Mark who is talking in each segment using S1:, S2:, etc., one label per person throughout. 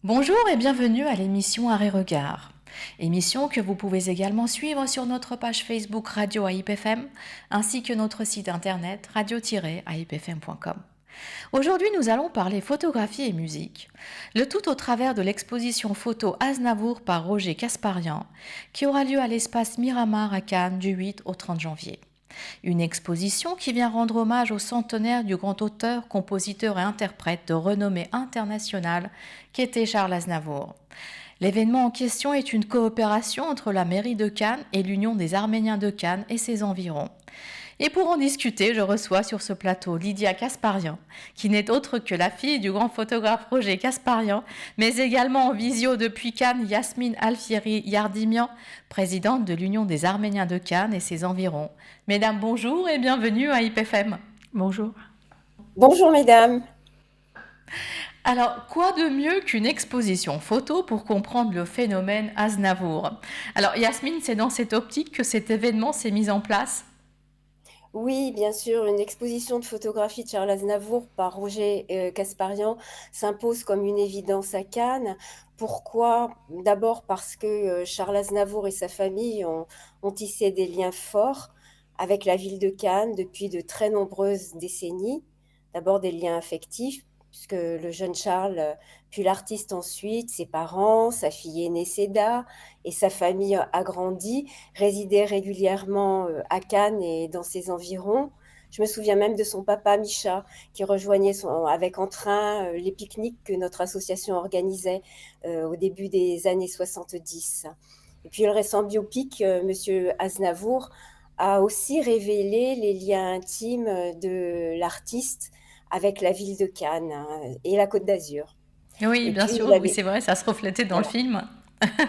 S1: Bonjour et bienvenue à l'émission Arrêt Regard. Émission que vous pouvez également suivre sur notre page Facebook Radio AIPFM ainsi que notre site internet radio-aipfm.com. Aujourd'hui, nous allons parler photographie et musique, le tout au travers de l'exposition photo Aznavour par Roger Kasparian qui aura lieu à l'espace Miramar à Cannes du 8 au 30 janvier. Une exposition qui vient rendre hommage au centenaire du grand auteur, compositeur et interprète de renommée internationale qu'était Charles Aznavour. L'événement en question est une coopération entre la mairie de Cannes et l'Union des Arméniens de Cannes et ses environs. Et pour en discuter, je reçois sur ce plateau Lydia Kasparian, qui n'est autre que la fille du grand photographe Roger Kasparian, mais également en visio depuis Cannes Yasmine Alfieri Yardimian, présidente de l'Union des Arméniens de Cannes et ses environs. Mesdames, bonjour et bienvenue à IPFM.
S2: Bonjour.
S3: Bonjour mesdames.
S1: Alors, quoi de mieux qu'une exposition photo pour comprendre le phénomène Aznavour? Alors, Yasmine, c'est dans cette optique que cet événement s'est mis en place?
S3: Oui, bien sûr, une exposition de photographie de Charles Aznavour par Roger Kasparian s'impose comme une évidence à Cannes. Pourquoi? D'abord parce que Charles Aznavour et sa famille ont tissé des liens forts avec la ville de Cannes depuis de très nombreuses décennies. D'abord des liens affectifs, puisque le jeune Charles, puis l'artiste ensuite, ses parents, sa fille aînée Seda et sa famille a grandi, résidait régulièrement à Cannes et dans ses environs. Je me souviens même de son papa Micha qui rejoignait avec entrain les pique-niques que notre association organisait au début des années 70. Et puis le récent biopic, Monsieur Aznavour, a aussi révélé les liens intimes de l'artiste avec la ville de Cannes, hein, et la Côte d'Azur.
S1: Oui,
S3: Et
S1: bien
S3: puis
S1: sûr,
S3: il
S1: oui,
S3: avait,
S1: c'est vrai, ça se reflétait dans le
S3: voilà,
S1: film.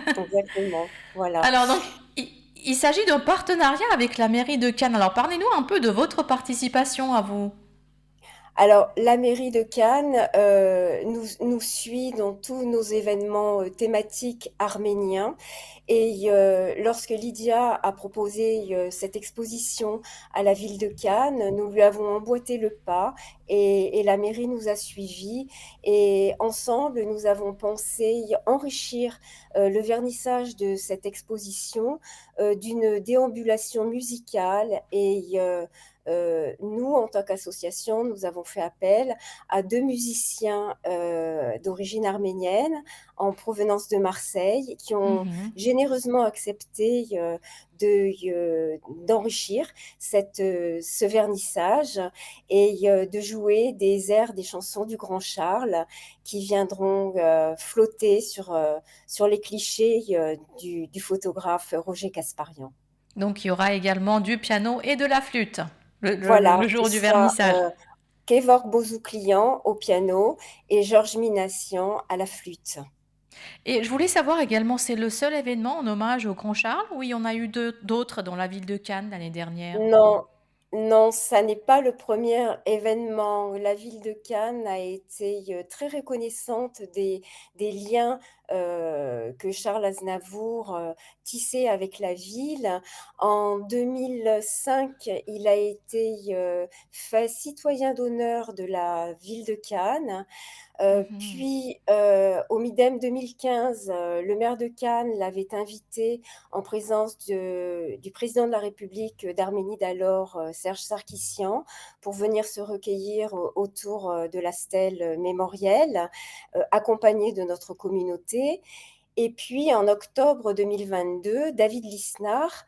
S3: exactement, voilà.
S1: Alors donc, il s'agit d'un partenariat avec la mairie de Cannes. Alors parlez-nous un peu de votre participation à vous.
S3: Alors, la mairie de Cannes nous suit dans tous nos événements thématiques arméniens. Et lorsque Lydia a proposé cette exposition à la ville de Cannes, nous lui avons emboîté le pas et la mairie nous a suivis. Et ensemble, nous avons pensé enrichir le vernissage de cette exposition d'une déambulation musicale nous, en tant qu'association, nous avons fait appel à deux musiciens d'origine arménienne en provenance de Marseille qui ont
S1: Mhm.
S3: généreusement accepté d'enrichir ce vernissage et de jouer des airs, des chansons du Grand Charles qui viendront flotter sur les clichés du photographe Roger Kasparian.
S1: Donc il y aura également du piano et de la flûte
S3: Voilà,
S1: le
S3: ce
S1: jour du
S3: sera
S1: vernissage.
S3: Kevork Bozouklian au piano et Georges Minassian à la flûte.
S1: Et je voulais savoir également, c'est le seul événement en hommage au Grand Charles ou il y en a eu d'autres dans la ville de Cannes l'année dernière?
S3: Non, non, ça n'est pas le premier événement. La ville de Cannes a été très reconnaissante des liens que Charles Aznavour tissait avec la ville. En 2005, il a été fait citoyen d'honneur de la ville de Cannes.
S1: Mhm.
S3: Puis, au Midem 2015, le maire de Cannes l'avait invité en présence du président de la République d'Arménie d'alors, Serge Sarkissian, pour venir se recueillir autour de la stèle mémorielle, accompagné de notre communauté. Et puis en octobre 2022, David Lisnard,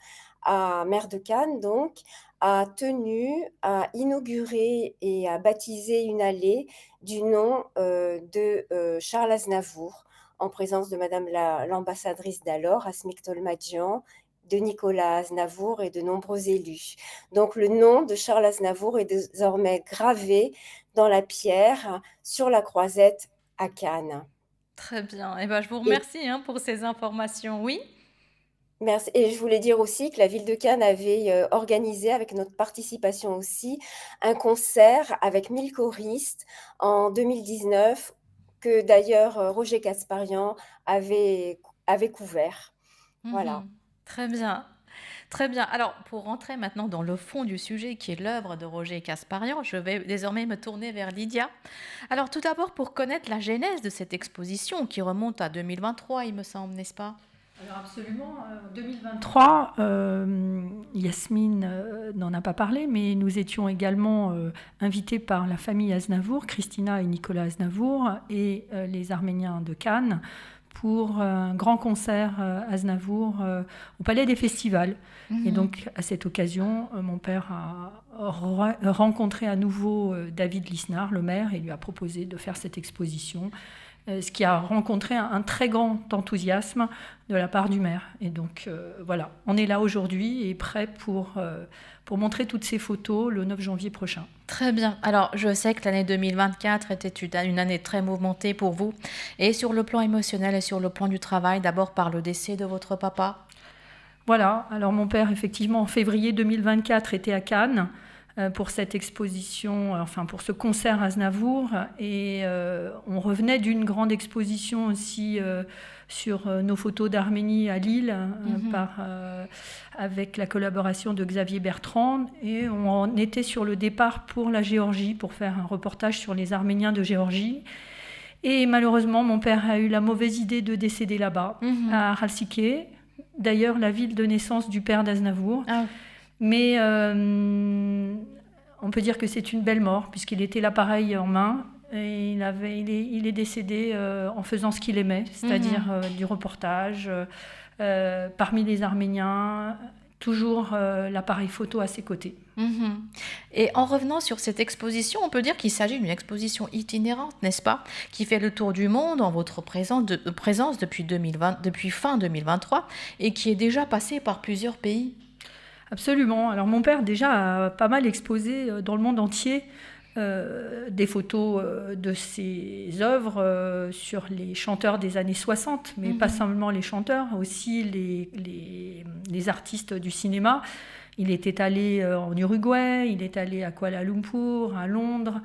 S3: maire de Cannes donc, a tenu à inaugurer et à baptiser une allée du nom de Charles Aznavour, en présence de Madame l'ambassadrice d'alors, Asmik Tolmadjian, de Nicolas Aznavour et de nombreux élus. Donc le nom de Charles Aznavour est désormais gravé dans la pierre sur la croisette à Cannes.
S1: Très bien. Eh ben, je vous
S3: Et
S1: remercie hein, pour ces informations. Oui.
S3: merci. Et je voulais dire aussi que la ville de Cannes avait organisé, avec notre participation aussi, un concert avec 1000 choristes en 2019, que d'ailleurs Roger Kasparian avait couvert. Voilà.
S1: Mhm. Très bien. Très bien. Alors, pour rentrer maintenant dans le fond du sujet qui est l'œuvre de Roger Casparian, je vais désormais me tourner vers Lydia. Alors, tout d'abord, pour connaître la genèse de cette exposition qui remonte à 2023, il me semble, n'est-ce pas?
S2: Alors absolument, en 2023, Yasmine n'en a pas parlé, mais nous étions également invités par la famille Aznavour, Christina et Nicolas Aznavour, et les Arméniens de Cannes, pour un grand concert Aznavour au Palais des Festivals. Et donc, à cette occasion, mon père a rencontré à nouveau David Lisnard, le maire, et lui a proposé de faire cette exposition, ce qui a rencontré un très grand enthousiasme de la part du maire. Et donc, voilà, on est là aujourd'hui et prêt pour montrer toutes ces photos le 9 janvier prochain.
S1: Très bien. Alors, je sais que l'année 2024 était une année très mouvementée pour vous, et sur le plan émotionnel et sur le plan du travail, d'abord par le décès de votre papa.
S2: Voilà, alors mon père, effectivement, en février 2024, était à Cannes pour cette exposition, enfin pour ce concert Aznavour, et on revenait d'une grande exposition aussi sur nos photos d'Arménie à Lille, avec la collaboration de Xavier Bertrand, et on était sur le départ pour la Géorgie, pour faire un reportage sur les Arméniens de Géorgie. Et malheureusement, mon père a eu la mauvaise idée de décéder là-bas, à Khalsikhe, d'ailleurs la ville de naissance du père d'Aznavour. Ah. Mais on peut dire que c'est une belle mort, puisqu'il était l'appareil en main, et il est décédé en faisant ce qu'il aimait, c'est-à-dire du reportage, parmi les Arméniens, toujours l'appareil photo à ses côtés.
S1: Et en revenant sur cette exposition, on peut dire qu'il s'agit d'une exposition itinérante, n'est-ce pas, qui fait le tour du monde en votre présence depuis fin 2023, et qui est déjà passée par plusieurs pays.
S2: Absolument. Alors mon père déjà a pas mal exposé dans le monde entier des photos de ses œuvres sur les chanteurs des années 60, mais pas seulement les chanteurs, aussi les artistes du cinéma. Il était allé en Uruguay, il est allé à Kuala Lumpur, à Londres.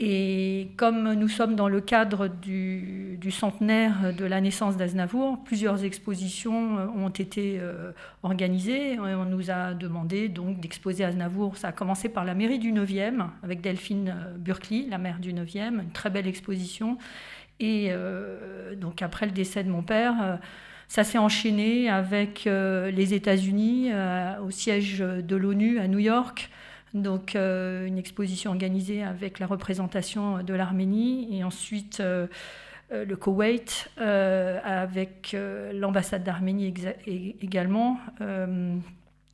S2: Et comme nous sommes dans le cadre du centenaire de la naissance d'Aznavour, plusieurs expositions ont été organisées. On nous a demandé donc d'exposer Aznavour. Ça a commencé par la mairie du 9e, avec Delphine Burkley, la maire du 9e, une très belle exposition. Et donc après le décès de mon père, ça s'est enchaîné avec les États-Unis, au siège de l'ONU à New York. Donc une exposition organisée avec la représentation de l'Arménie, et ensuite le Koweït avec l'ambassade d'Arménie également.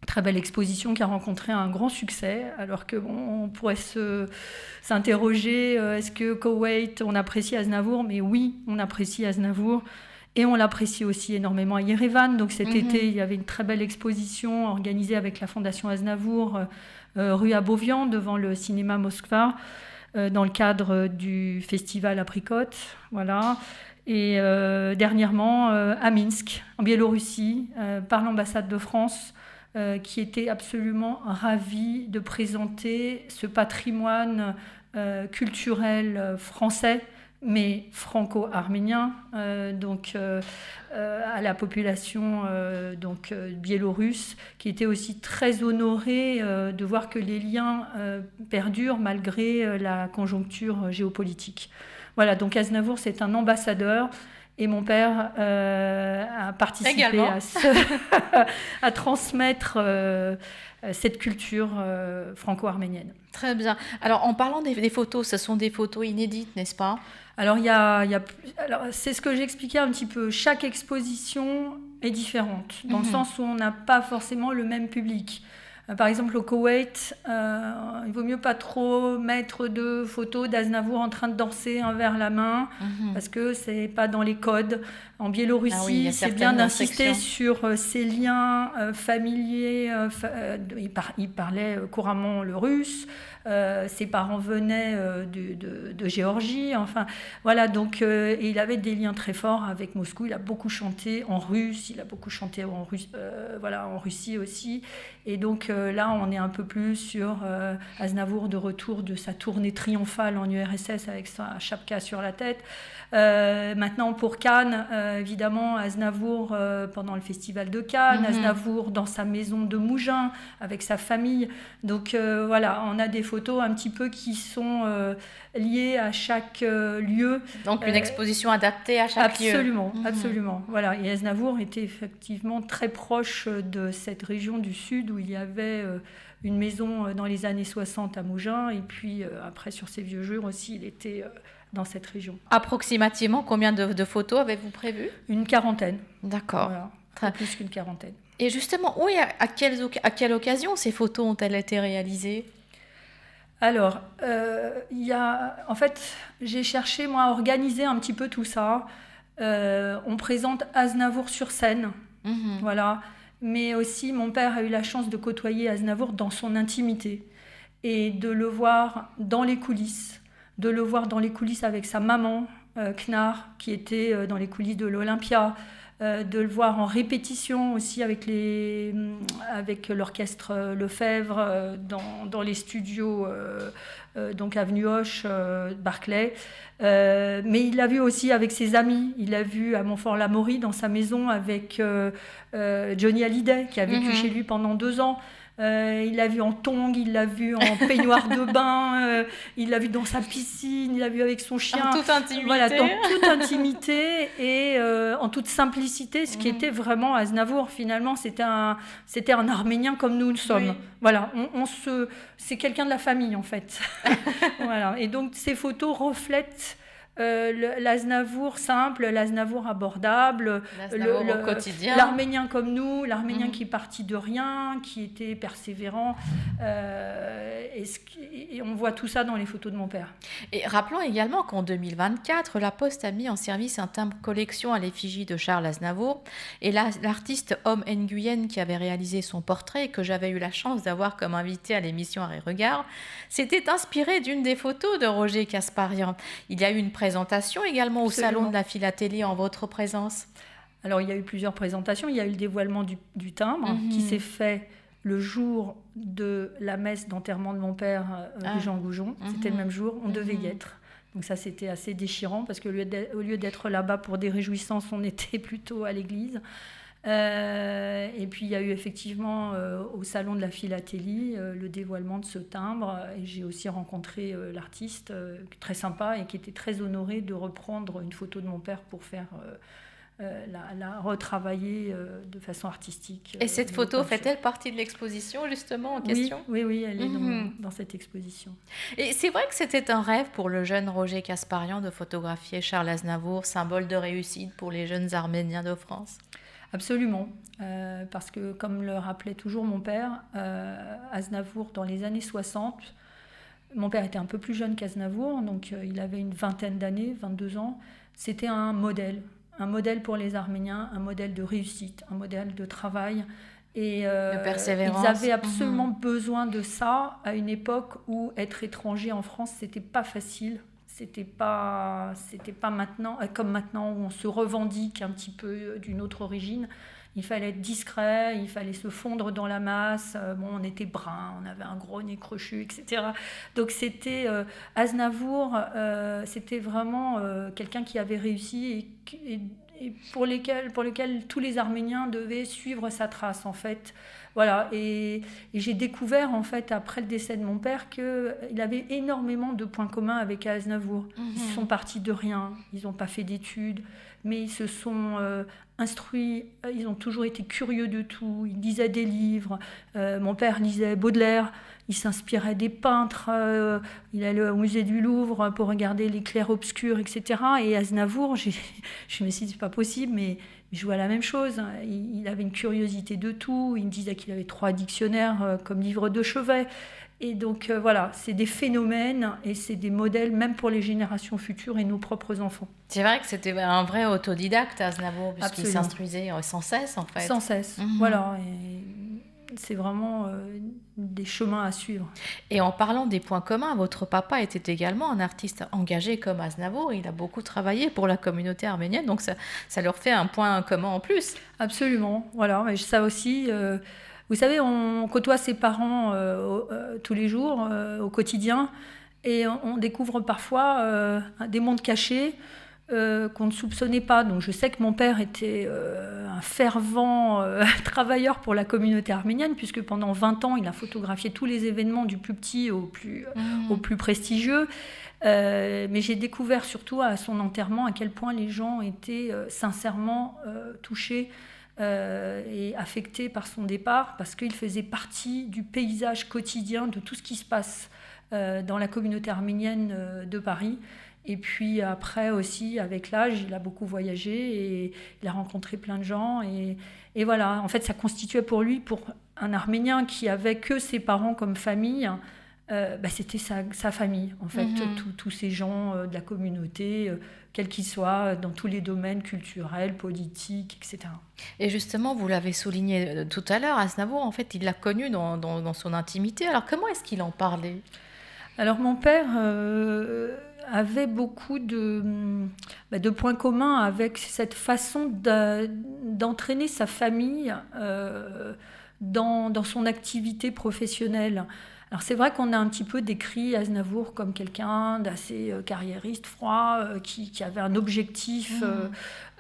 S2: Très belle exposition qui a rencontré un grand succès, alors que on pourrait s'interroger, est-ce que Koweït, on apprécie Aznavour? Mais oui, on apprécie Aznavour. Et on l'apprécie aussi énormément à Yerevan. Donc cet été, il y avait une très belle exposition organisée avec la Fondation Aznavour, rue Abovian, devant le cinéma Moskva, dans le cadre du festival Apricot. Voilà. Et dernièrement, à Minsk, en Biélorussie, par l'ambassade de France, qui était absolument ravie de présenter ce patrimoine culturel français, mais franco-arménien, à la population biélorusse, qui était aussi très honorée de voir que les liens perdurent malgré la conjoncture géopolitique. Voilà, donc Aznavour, c'est un ambassadeur, et mon père a participé à transmettre cette culture franco-arménienne.
S1: Très bien. Alors, en parlant des photos, ce sont des photos inédites, n'est-ce pas?
S2: Alors, c'est ce que j'expliquais un petit peu. Chaque exposition est différente, dans le sens où on n'a pas forcément le même public. Par exemple, au Koweït, il vaut mieux pas trop mettre de photos d'Aznavour en train de danser un verre à la main, parce que c'est pas dans les codes. En Biélorussie, c'est bien d'insister sur ces liens familiers. Il parlait couramment le russe. Ses parents venaient de Géorgie. Enfin, voilà. Donc, et il avait des liens très forts avec Moscou. Il a beaucoup chanté en russe. Il a beaucoup chanté en Russie aussi. Et donc là, on est un peu plus sur Aznavour de retour de sa tournée triomphale en URSS avec sa chapka sur la tête. Maintenant, pour Cannes, évidemment, Aznavour pendant le festival de Cannes, Aznavour dans sa maison de Mougins avec sa famille. Donc voilà, on a des photos un petit peu qui sont liées à chaque lieu.
S1: Donc une exposition adaptée à chaque lieu.
S2: Absolument, absolument. Voilà. Et Aznavour était effectivement très proche de cette région du Sud où il y avait une maison dans les années 60 à Mougins. Et puis après, sur ses vieux jours aussi, il était dans cette région.
S1: Approximativement, combien de photos avez-vous prévu ?
S2: Une quarantaine.
S1: D'accord.
S2: Voilà. Très plus qu'une quarantaine.
S1: Et justement, où et à quelle occasion ces photos ont-elles été réalisées ?
S2: Alors, en fait, j'ai cherché, moi, à organiser un petit peu tout ça. On présente Aznavour sur scène, voilà. Mais aussi, mon père a eu la chance de côtoyer Aznavour dans son intimité et de le voir dans les coulisses, avec sa maman, Knarr, qui était dans les coulisses de l'Olympia, de le voir en répétition aussi avec l'orchestre Lefebvre dans les studios donc avenue Hoche, Barclay. Mais il l'a vu aussi avec ses amis. Il l'a vu à Montfort-l'Amaury dans sa maison avec Johnny Hallyday qui a vécu chez lui pendant 2 ans. Il l'a vu en tongs, il l'a vu en peignoir de bain, il l'a vu dans sa piscine, il l'a vu avec son chien.
S1: En toute intimité.
S2: Voilà, dans toute intimité et en toute simplicité, ce qui était vraiment Aznavour. Finalement, c'était un Arménien comme nous le sommes. Oui. Voilà, c'est quelqu'un de la famille en fait. Voilà. Et donc ces photos reflètent l'Aznavour simple, l'Aznavour abordable,
S1: l'Aznavour au quotidien.
S2: L'Arménien comme nous, l'Arménien qui est parti de rien, qui était persévérant. Et on voit tout ça dans les photos de mon père.
S1: Et rappelons également qu'en 2024, La Poste a mis en service un timbre collection à l'effigie de Charles Aznavour. Et l'artiste Om Nguyen, qui avait réalisé son portrait et que j'avais eu la chance d'avoir comme invité à l'émission Arrêt Regard, s'était inspiré d'une des photos de Roger Kasparian. Il y a eu une présentation également au Salon de la Philatélie en votre présence.
S2: Alors, il y a eu plusieurs présentations. Il y a eu le dévoilement du timbre qui s'est fait le jour de la messe d'enterrement de mon père rue Jean Goujon. C'était le même jour. On devait y être. Donc ça, c'était assez déchirant parce qu'au lieu d'être là-bas pour des réjouissances, on était plutôt à l'église. Et puis il y a eu effectivement au Salon de la Philatélie le dévoilement de ce timbre et j'ai aussi rencontré l'artiste très sympa et qui était très honoré de reprendre une photo de mon père pour faire la retravailler de façon artistique.
S1: Et cette photo fait-elle partie de l'exposition justement en question ?
S2: Oui, elle est dans cette exposition.
S1: Et c'est vrai que c'était un rêve pour le jeune Roger Kasparian de photographier Charles Aznavour, symbole de réussite pour les jeunes Arméniens de France ?
S2: Absolument, parce que comme le rappelait toujours mon père, Aznavour dans les années 60, mon père était un peu plus jeune qu'Aznavour, donc il avait une vingtaine d'années, 22 ans, c'était un modèle pour les Arméniens, un modèle de réussite, un modèle de travail. Et
S1: de persévérance.
S2: Ils avaient absolument besoin de ça à une époque où être étranger en France, c'était pas facile. C'était pas maintenant, comme maintenant où on se revendique un petit peu d'une autre origine. Il fallait être discret, il fallait se fondre dans la masse. On était brun, on avait un gros nez crochu, etc. Donc c'était Aznavour, c'était vraiment quelqu'un qui avait réussi et pour lequel tous les Arméniens devaient suivre sa trace en fait. Voilà, et j'ai découvert en fait après le décès de mon père qu'il avait énormément de points communs avec Aznavour. Ils sont partis de rien, ils n'ont pas fait d'études, mais ils se sont instruits, ils ont toujours été curieux de tout, ils lisaient des livres. Mon père lisait Baudelaire, il s'inspirait des peintres, il allait au musée du Louvre pour regarder les clairs-obscurs, etc. Et Aznavour, je me suis dit, c'est pas possible, mais je vois la même chose. Il avait une curiosité de tout, il me disait qu'il avait 3 dictionnaires comme livre de chevet. Et donc voilà, c'est des phénomènes et c'est des modèles même pour les générations futures et nos propres enfants.
S1: C'est vrai que c'était un vrai autodidacte, Aznavour, puisqu'il s'instruisait sans cesse en fait.
S2: Sans cesse, voilà. Et c'est vraiment des chemins à suivre.
S1: Et en parlant des points communs, votre papa était également un artiste engagé comme Aznavour. Il a beaucoup travaillé pour la communauté arménienne, donc ça leur fait un point commun en plus.
S2: Absolument, voilà. Mais ça aussi... Vous savez, on côtoie ses parents tous les jours, au quotidien, et on découvre parfois des mondes cachés qu'on ne soupçonnait pas. Donc je sais que mon père était un fervent travailleur pour la communauté arménienne, puisque pendant 20 ans, il a photographié tous les événements du plus petit au plus prestigieux. Mais j'ai découvert surtout à son enterrement à quel point les gens étaient sincèrement touchés et affectés par son départ, parce qu'il faisait partie du paysage quotidien de tout ce qui se passe dans la communauté arménienne de Paris. Et puis après aussi, avec l'âge, il a beaucoup voyagé et il a rencontré plein de gens. Et voilà, en fait, ça constituait pour lui, pour un Arménien qui avait que ses parents comme famille, c'était sa famille, en fait, tous ces gens de la communauté, quels qu'ils soient, dans tous les domaines culturels, politiques, etc.
S1: Et justement, vous l'avez souligné tout à l'heure, Aznavour, en fait, il l'a connu dans son intimité. Alors, comment est-ce qu'il en parlait ?
S2: Alors, mon père avait beaucoup de points communs avec cette façon d'entraîner sa famille dans son activité professionnelle. Alors c'est vrai qu'on a un petit peu décrit Aznavour comme quelqu'un d'assez carriériste, froid, qui avait un objectif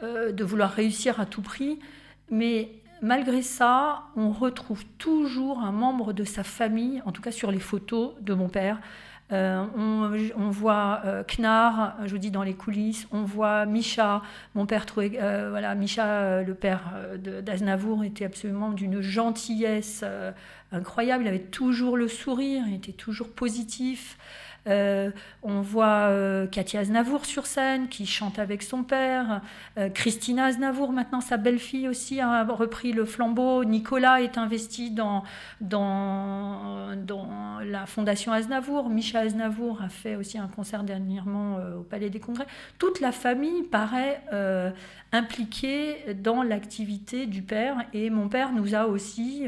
S2: de vouloir réussir à tout prix, mais malgré ça, on retrouve toujours un membre de sa famille, en tout cas sur les photos de mon père. On voit Knar, je vous dis dans les coulisses, on voit Misha, mon père trouvait, Misha, le père d'Aznavour, était absolument d'une gentillesse incroyable, il avait toujours le sourire, il était toujours positif. On voit Katia Aznavour sur scène qui chante avec son père, Christina Aznavour, maintenant sa belle-fille aussi, a repris le flambeau. Nicolas est investi dans la fondation Aznavour. Misha Aznavour a fait aussi un concert dernièrement au Palais des Congrès. Toute la famille paraît impliquée dans l'activité du père, et mon père nous a aussi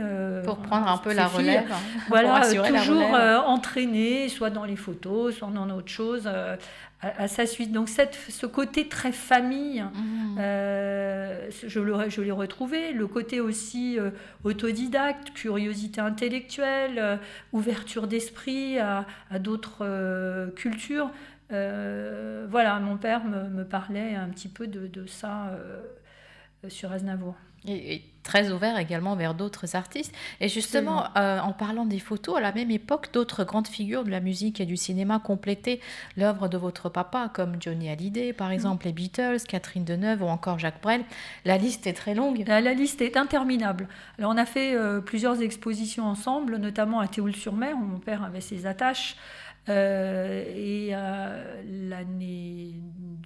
S1: pour prendre un peu la relève,
S2: voilà, toujours entraîné, soit dans les photos, soit dans autre chose, à sa suite. Donc ce côté très famille, je l'ai retrouvé. Le côté aussi autodidacte, curiosité intellectuelle, ouverture d'esprit à d'autres cultures. Voilà, mon père me parlait un petit peu de ça sur Aznavour.
S1: Et très ouvert également vers d'autres artistes. Et justement, en parlant des photos, à la même époque, d'autres grandes figures de la musique et du cinéma complétaient l'œuvre de votre papa, comme Johnny Hallyday, par exemple, les Beatles, Catherine Deneuve ou encore Jacques Brel. La liste est très longue.
S2: La liste est interminable. Alors, on a fait plusieurs expositions ensemble, notamment à Théoule-sur-Mer, où mon père avait ses attaches. Et l'année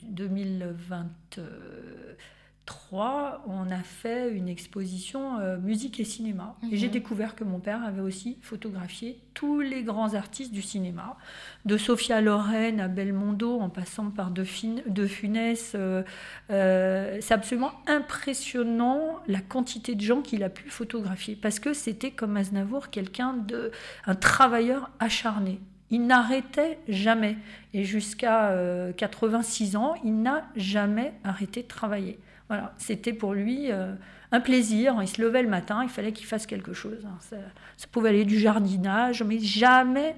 S2: 2023, on a fait une exposition musique et cinéma. Et j'ai découvert que mon père avait aussi photographié tous les grands artistes du cinéma, de Sophia Loren à Belmondo, en passant par De Funès. C'est absolument impressionnant la quantité de gens qu'il a pu photographier, parce que c'était, comme Aznavour, un travailleur acharné. Il n'arrêtait jamais. Et jusqu'à 86 ans, il n'a jamais arrêté de travailler. Voilà, c'était pour lui un plaisir. Il se levait le matin, il fallait qu'il fasse quelque chose. Ça pouvait aller du jardinage, mais jamais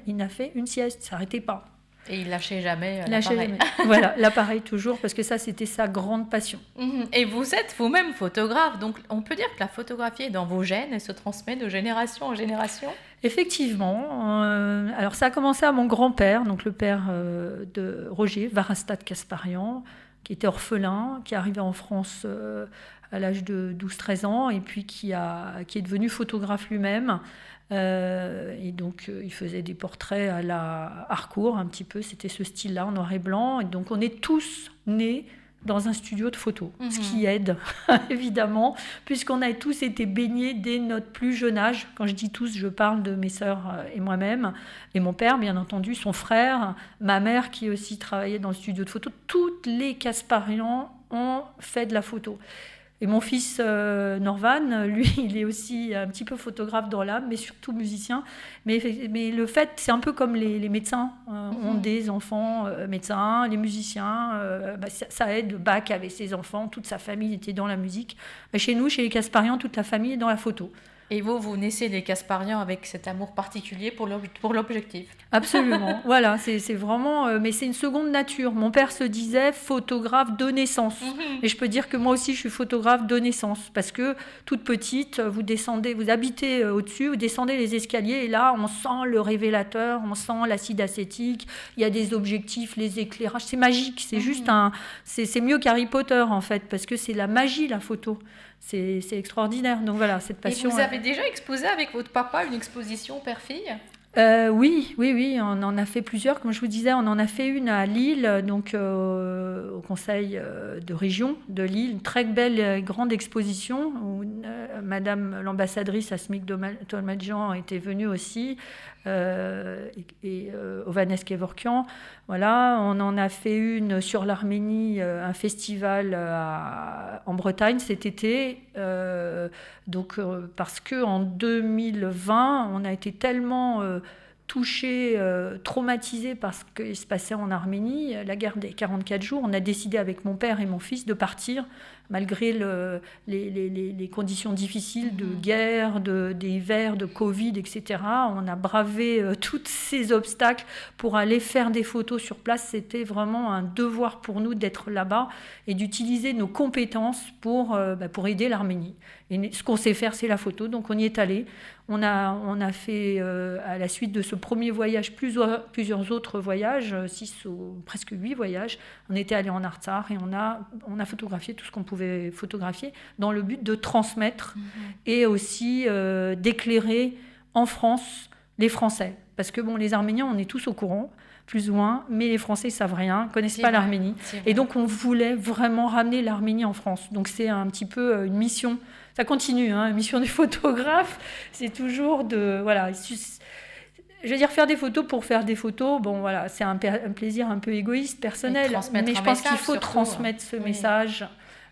S2: il n'a fait une sieste. Il ne s'arrêtait pas.
S1: Et il lâchait jamais l'appareil.
S2: Voilà, l'appareil toujours, parce que ça, c'était sa grande passion.
S1: Et vous êtes vous-même photographe, donc on peut dire que la photographie est dans vos gènes et se transmet de génération en génération.
S2: Effectivement. Alors ça a commencé à mon grand-père, donc le père de Roger, Varastad Kasparian, qui était orphelin, qui est arrivé en France à l'âge de 12-13 ans, et puis qui est devenu photographe lui-même. Et donc, il faisait des portraits à la Harcourt, un petit peu, c'était ce style-là, en noir et blanc. Et donc, on est tous nés dans un studio de photo, ce qui aide, évidemment, puisqu'on a tous été baignés dès notre plus jeune âge. Quand je dis tous, je parle de mes sœurs et moi-même, et mon père, bien entendu, son frère, ma mère qui aussi travaillait dans le studio de photo. Toutes les Kasparian ont fait de la photo. Et mon fils Norvan, lui, il est aussi un petit peu photographe dans l'âme, mais surtout musicien. Mais le fait, c'est un peu comme les médecins ont des enfants médecins, les musiciens, ça aide. Bach avait ses enfants, toute sa famille était dans la musique. Chez nous, chez les Kasparian, toute la famille est dans la photo.
S1: Et vous naissez les Casparian avec cet amour particulier pour l'objectif.
S2: Absolument, voilà, c'est vraiment, mais c'est une seconde nature. Mon père se disait photographe de naissance. Et je peux dire que moi aussi, je suis photographe de naissance. Parce que toute petite, vous habitez au-dessus, vous descendez les escaliers, et là, on sent le révélateur, on sent l'acide acétique, il y a des objectifs, les éclairages, c'est magique, c'est juste c'est mieux qu'Harry Potter, en fait, parce que c'est la magie, la photo. C'est extraordinaire. Donc voilà, cette passion.
S1: Et vous avez déjà exposé avec votre papa une exposition père-fille ?
S2: Oui, on en a fait plusieurs. Comme je vous disais, on en a fait une à Lille, donc au conseil de région de Lille, une très belle grande exposition où Madame l'ambassadrice Asmik Tolmadjian était venue aussi, et Ovanes Kevorkian. Voilà, on en a fait une sur l'Arménie, un festival en Bretagne cet été. Parce qu'en 2020, on a été tellement touchés, traumatisés par ce qui se passait en Arménie, la guerre des 44 jours. On a décidé avec mon père et mon fils de partir, malgré les conditions difficiles de guerre, des hivers, de Covid, etc. On a bravé tous ces obstacles pour aller faire des photos sur place. C'était vraiment un devoir pour nous d'être là-bas et d'utiliser nos compétences pour aider l'Arménie. Et ce qu'on sait faire, c'est la photo. Donc on y est allé. On a fait, à la suite de ce premier voyage, plusieurs autres voyages, 6 ou presque 8 voyages. On était allé en Artsakh et on a photographié tout ce qu'on pouvait photographier dans le but de transmettre et aussi d'éclairer en France les Français. Parce que les Arméniens, on est tous au courant, plus ou moins, mais les Français ne savent rien, ne connaissent pas l'Arménie. Et donc on voulait vraiment ramener l'Arménie en France. Donc c'est un petit peu une mission. Ça continue, une mission du photographe, c'est toujours je veux dire, faire des photos pour faire des photos, c'est un plaisir un peu égoïste, personnel, mais je pense qu'il faut transmettre ce message.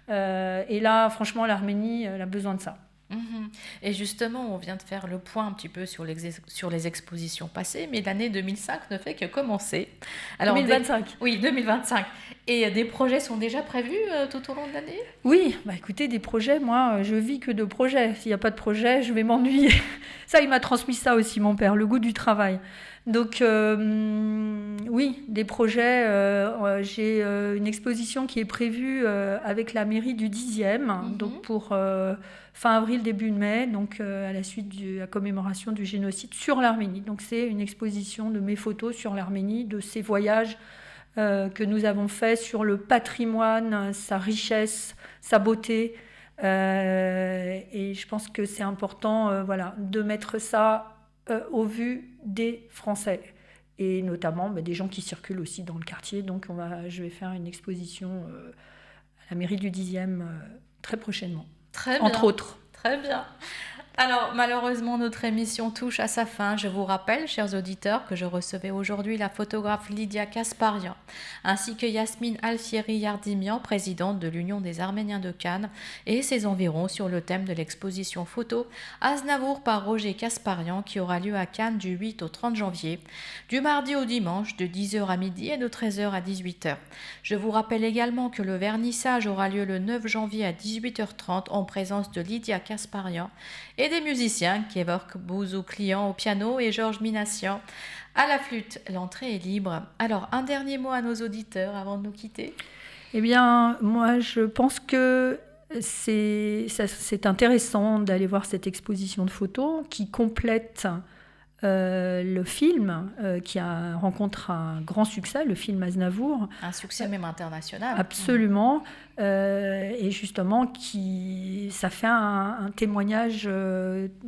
S2: Et là, franchement, l'Arménie, elle a besoin de ça.
S1: Et justement, on vient de faire le point un petit peu sur les expositions passées, mais l'année 2005 ne fait que commencer.
S2: Alors, 2025.
S1: Oui, 2025. Et des projets sont déjà prévus tout au long de l'année ?
S2: Oui, écoutez, des projets, moi, je vis que de projets. S'il n'y a pas de projet, je vais m'ennuyer. Ça, il m'a transmis ça aussi, mon père, le goût du travail. Donc, oui, des projets. J'ai une exposition qui est prévue avec la mairie du 10e, donc pour fin avril, début mai, donc à la suite de la commémoration du génocide sur l'Arménie. Donc, c'est une exposition de mes photos sur l'Arménie, de ces voyages que nous avons faits sur le patrimoine, sa richesse, sa beauté. Et je pense que c'est important de mettre ça au vu des Français et notamment des gens qui circulent aussi dans le quartier. Donc je vais faire une exposition à la mairie du 10e très prochainement.
S1: Très bien.
S2: Entre autres.
S1: Très bien. Alors, malheureusement, notre émission touche à sa fin. Je vous rappelle, chers auditeurs, que je recevais aujourd'hui la photographe Lydia Kasparian, ainsi que Yasmine Alfieri Yardimian, présidente de l'Union des Arméniens de Cannes, et ses environs sur le thème de l'exposition photo Aznavour par Roger Kasparian, qui aura lieu à Cannes du 8 au 30 janvier, du mardi au dimanche, de 10h à midi et de 13h à 18h. Je vous rappelle également que le vernissage aura lieu le 9 janvier à 18h30 en présence de Lydia Kasparian et des musiciens, Kevork Bouzou Client au piano et Georges Minassian à la flûte. L'entrée est libre. Alors, un dernier mot à nos auditeurs avant de nous quitter.
S2: Eh bien, moi, je pense que c'est intéressant d'aller voir cette exposition de photos qui complète le film qui rencontre un grand succès, le film Aznavour.
S1: Un succès même international.
S2: Absolument. Et justement, ça fait un témoignage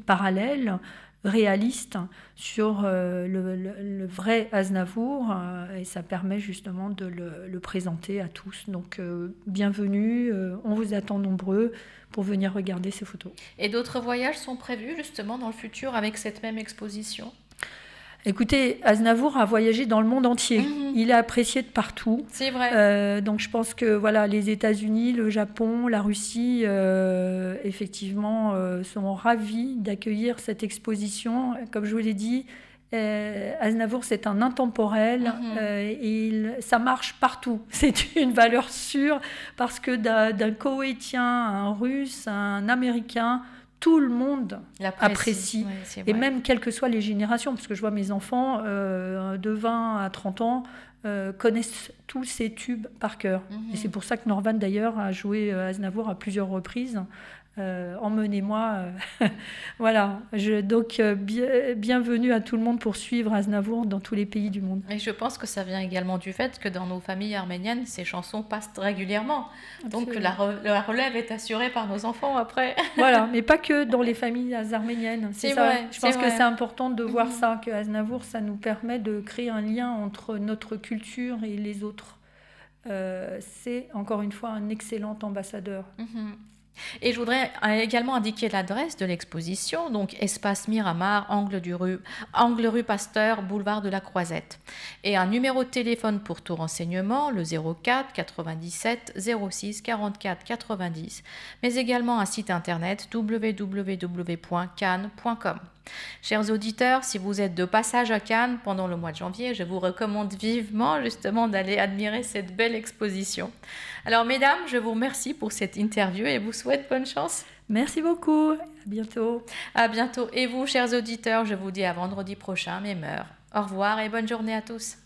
S2: parallèle, réaliste, sur le vrai Aznavour. Et ça permet justement de le présenter à tous. Donc, bienvenue, on vous attend nombreux pour venir regarder ces photos.
S1: Et d'autres voyages sont prévus justement dans le futur avec cette même exposition ?
S2: Écoutez, Aznavour a voyagé dans le monde entier. Il est apprécié de partout.
S1: C'est vrai.
S2: Donc je pense que les États-Unis, le Japon, la Russie, effectivement, sont ravis d'accueillir cette exposition. Comme je vous l'ai dit, Aznavour, c'est un intemporel et ça marche partout. C'est une valeur sûre parce que d'un Koweïtien à un Russe, à un Américain, tout le monde apprécie.
S1: Oui, c'est
S2: Et
S1: vrai.
S2: même quelles que soient les générations, parce que je vois mes enfants de 20 à 30 ans connaissent tous ces tubes par cœur. Et c'est pour ça que Norvan d'ailleurs a joué Aznavour à plusieurs reprises. Emmenez-moi. Voilà. Donc, bienvenue à tout le monde pour suivre Aznavour dans tous les pays du monde.
S1: Et je pense que ça vient également du fait que dans nos familles arméniennes, ces chansons passent régulièrement. Donc
S2: Absolument.
S1: la relève est assurée par nos enfants après.
S2: Voilà, mais pas que dans les familles arméniennes.
S1: C'est
S2: ça.
S1: vrai,
S2: Je
S1: c'est
S2: pense que
S1: vrai.
S2: c'est important de voir ça, que Aznavour, ça nous permet de créer un lien entre notre culture et les autres. C'est encore une fois un excellent ambassadeur.
S1: Et je voudrais également indiquer l'adresse de l'exposition, donc Espace Miramar, angle rue Pasteur, boulevard de la Croisette. Et un numéro de téléphone pour tout renseignement, le 04 97 06 44 90, mais également un site internet www.cannes.com. Chers auditeurs, si vous êtes de passage à Cannes pendant le mois de janvier, je vous recommande vivement justement d'aller admirer cette belle exposition. Alors mesdames, je vous remercie pour cette interview et vous souhaite bonne chance.
S2: Merci beaucoup, à bientôt.
S1: À bientôt. Et vous, chers auditeurs, je vous dis à vendredi prochain, même heure. Au revoir et bonne journée à tous.